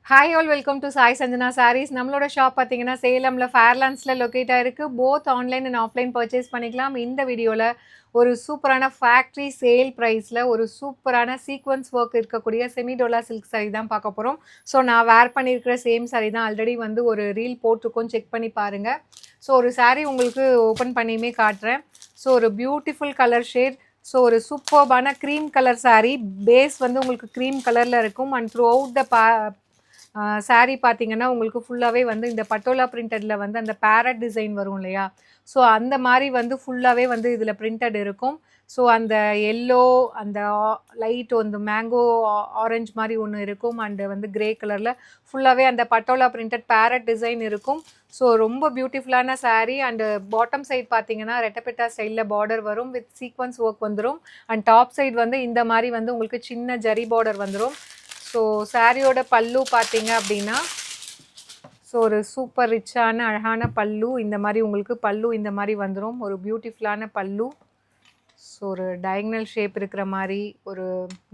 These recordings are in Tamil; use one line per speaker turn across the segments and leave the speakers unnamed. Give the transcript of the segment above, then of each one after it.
Hi all welcome to Sai Sanjana sarees. நம்மளோட ஷாப் பார்த்தீங்கன்னா சேலமில் ஃபேர்லாண்ட்ஸில் லொக்கேட் ஆகிருக்கு. Both online and offline purchase பண்ணிக்கலாம். இந்த வீடியோவில் ஒரு சூப்பரான ஃபேக்ட்ரி சேல் ப்ரைஸில் ஒரு சூப்பரான சீக்வன்ஸ் ஒர்க் இருக்கக்கூடிய செமிடோலா சில்க் சாரீ தான் பார்க்க போகிறோம். ஸோ நான் வேர் பண்ணியிருக்கிற சேம் சாரீ தான். ஆல்ரெடி வந்து ஒரு ரீல் போட்டிருக்கோம், செக் பண்ணி பாருங்கள். ஸோ ஒரு சாரீ உங்களுக்கு ஓப்பன் பண்ணியுமே காட்டுறேன். ஸோ ஒரு பியூட்டிஃபுல் கலர் ஷேட். ஸோ ஒரு சூப்பர்பான க்ரீம் கலர் சாரீ. பேஸ் வந்து உங்களுக்கு க்ரீம் கலரில் இருக்கும். And through out the sari பார்த்தீங்கன்னா உங்களுக்கு ஃபுல்லாகவே வந்து இந்த பட்டோலா பிரிண்டடில் வந்து அந்த பேரட் டிசைன் வரும் இல்லையா? ஸோ அந்த மாதிரி வந்து ஃபுல்லாகவே வந்து இதில் பிரிண்டட் இருக்கும். ஸோ அந்த எல்லோ, அந்த லைட் வந்து மேங்கோ ஆரஞ்ச் மாதிரி ஒன்று இருக்கும். அண்டு வந்து கிரே கலரில் ஃபுல்லாகவே அந்த பட்டோலா பிரிண்டட் பேரட் டிசைன் இருக்கும். ஸோ ரொம்ப பியூட்டிஃபுல்லான சாரீ. அண்டு பாட்டம் சைட் பார்த்தீங்கன்னா ரெட்டப்பெட்டா ஸ்டைலில் பார்டர் வரும், வித் சீக்வன்ஸ் ஒர்க் வந்துடும். அண்ட் டாப் சைட் வந்து இந்த மாதிரி வந்து உங்களுக்கு சின்ன ஜரி பார்டர் வந்துடும். ஸோ சாரியோட பல்லு பார்த்தீங்க அப்படின்னா, ஸோ ஒரு சூப்பர் ரிச்சான அழகான பல்லு. இந்த மாதிரி உங்களுக்கு பல்லு இந்த மாதிரி வந்துடும். ஒரு பியூட்டிஃபுல்லான பல்லு. ஸோ ஒரு டயக்னல் ஷேப் இருக்கிற மாதிரி ஒரு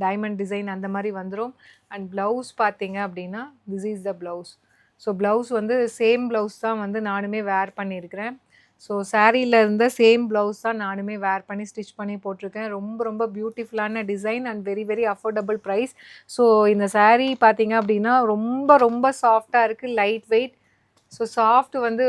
டைமண்ட் டிசைன் அந்த மாதிரி வந்துடும். அண்ட் ப்ளவுஸ் பார்த்தீங்க அப்படின்னா, this is the blouse. So blouse வந்து சேம் ப்ளவுஸ் தான் வந்து நானுமே வேர் பண்ணியிருக்கிறேன். ஸோ சாரியில் இருந்த சேம் ப்ளவுஸ் தான் நானுமே வேர் பண்ணி ஸ்டிச் பண்ணி போட்டிருக்கேன். ரொம்ப ரொம்ப பியூட்டிஃபுல்லான design and very very affordable price. So இந்த சாரீ பார்த்தீங்க அப்படின்னா ரொம்ப ரொம்ப சாஃப்டாக இருக்குது, லைட் வெயிட். ஸோ சாஃப்ட் வந்து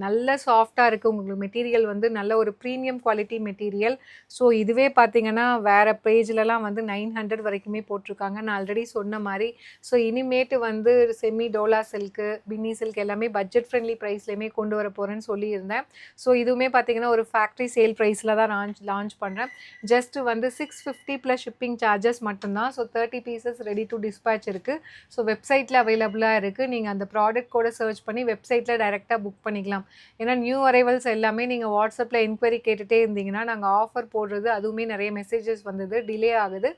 நல்ல சாஃப்டாக இருக்குது. உங்களுக்கு மெட்டீரியல் வந்து நல்ல ஒரு ப்ரீமியம் குவாலிட்டி மெட்டீரியல். ஸோ இதுவே பார்த்தீங்கன்னா வேறு பேஜ்லலாம் வந்து 900 வரைக்குமே போட்டிருக்காங்க. நான் ஆல்ரெடி சொன்ன மாதிரி ஸோ இனிமேட்டு வந்து செமி டோலா சில்க்கு, பின்னி சில்க் எல்லாமே பட்ஜெட் ஃப்ரெண்ட்லி ப்ரைஸ்லேயுமே கொண்டு வர போகிறேன்னு சொல்லியிருந்தேன். ஸோ இதுவுமே பார்த்தீங்கன்னா ஒரு ஃபேக்ட்ரி சேல் ப்ரைஸில் தான் லான்ச் பண்ணுறேன். ஜஸ்ட்டு வந்து 650 ப்ளஸ் ஷிப்பிங் சார்ஜஸ் மட்டும்தான். So 30 pieces ready to dispatch இருக்குது. ஸோ வெப்சைட்டில் அவைலபிளாக இருக்குது. நீங்கள் அந்த ப்ராடக்ட் கூட சர்ச் பண்ணி வெப்சைட்டில் டைரெக்டாக புக் பண்ணிக்கலாம். ஏன்னா நியூ அரைவல்ஸ் எல்லாமே நீங்கள் வாட்ஸ்அப்பில் என்கொயரி கேட்டுகிட்டே இருந்தீங்கன்னா நாங்கள் ஆஃபர் போடுறது அதுவுமே நிறைய மெசேஜஸ் வந்தது, டிலே ஆகுது.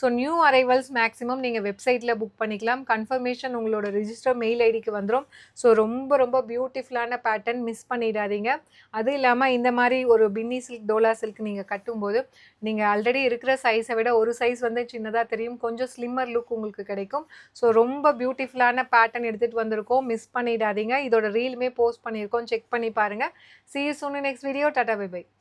ஸோ நியூ அரைவல்ஸ் மேக்ஸிமம் நீங்கள் வெப்சைட்டில் புக் பண்ணிக்கலாம். கன்ஃபர்மேஷன் உங்களோட ரிஜிஸ்டர் மெயில் ஐடிக்கு வந்துடும். ஸோ ரொம்ப ரொம்ப பியூட்டிஃபுல்லான பேட்டர்ன், மிஸ் பண்ணிடாதீங்க. அது இல்லாமல் இந்த மாதிரி ஒரு பின்னி சில்க், டோலா சில்க் நீங்கள் கட்டும்போது நீங்கள் ஆல்ரெடி இருக்கிற சைஸை விட ஒரு சைஸ் வந்து சின்னதாக தெரியும், கொஞ்சம் ஸ்லிம்மர் லுக் உங்களுக்கு கிடைக்கும். ஸோ ரொம்ப பியூட்டிஃபுல்லான பேட்டர்ன் எடுத்துகிட்டு வந்திருக்கோம், மிஸ் பண்ணிடாதீங்க. இதோட ரீலுமே போஸ்ட் பண்ணியிருக்கோம், செக் பண்ணி பாருங்கள். See you soon in next video. Tata, bye bye.